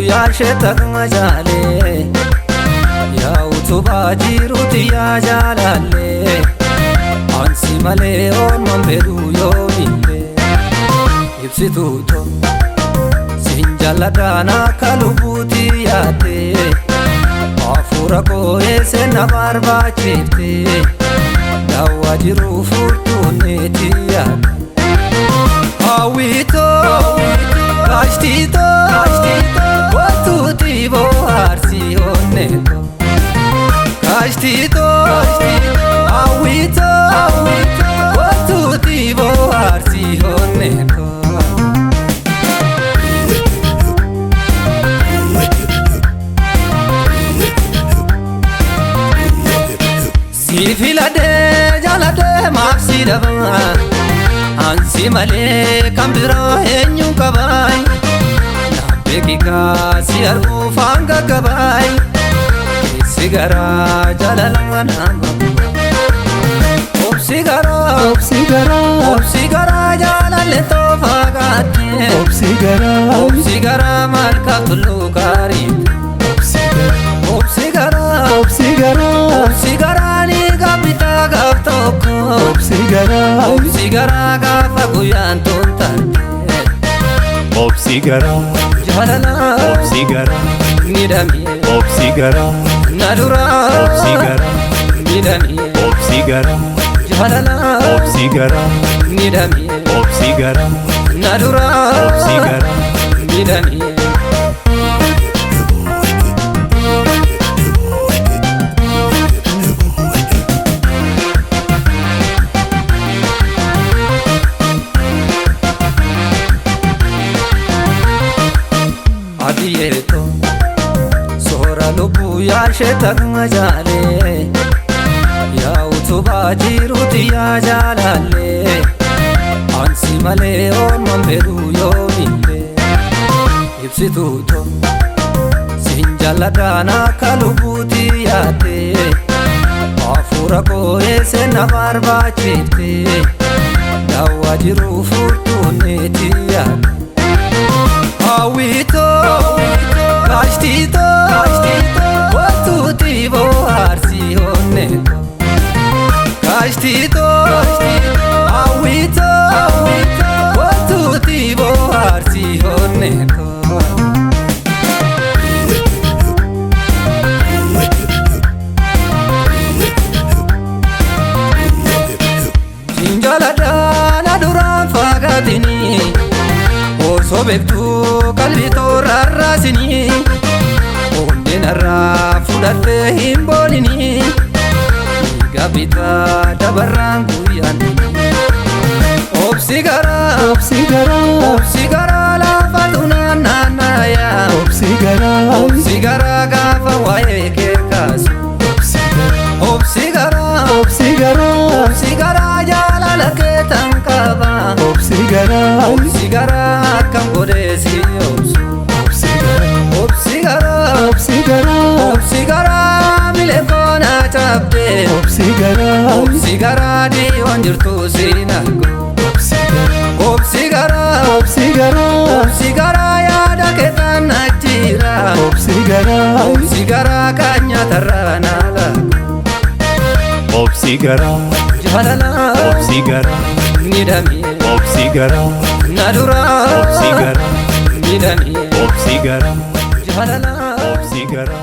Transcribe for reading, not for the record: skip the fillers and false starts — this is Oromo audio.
ya shetak majale ya utuba jiruti ya jalale ansi male on mambedu yo bille ibsituto sinjaladana kalubuti yate afura ko ese na barba chite dawa jiru furtuneti ya awito Kashtito Watuti bo arsi onneto Kashtito Awito Watuti bo arsi onneto Sifilade jalade mafsi daba Ansi male kambira henyu kabai Bekika si arbu fanga kabai Sigara jalalana Sigara jalale to fagate Sigara malka tullu karit Sigara ni gabita gabtoko Sigara gafa guyan tuntarte Sigara Jalala Sigara Nidami Sigara Nadura Sigara Nidami Sigara Jalala Sigara Nidami Sigara Nadura Sigara Nidami Adieto Sora lubu ya shetak majale Ya utuba jiruti ya jalale Ansi male on mambedu yo bille Ibsituto Sinjaladana kalubuti yate Afura ko ese na barba chite Dawa jiru furtuneti yate Awito Kashtito Watuti bo arsi onneto Kashtito Awito Watuti bo arsi onneto Sinjaladana duran fagatini Sobektu kalbito rarrasini Onde narra fudhatte himbolini Gabita dabarran guyani Obsigara lafatuna nanaya Obsigara gafa waye kekasu Obsigara jalala ketankaba Obsigara kam godesi Obsigara milefona chabde Obsigara di onjirtu sinago Obsigara yada ketan najira Obsigara kanya taranala Sigara Jalala Sigara Nidami Sigara Nadura Sigara Nidami Sigara Jalala Sigara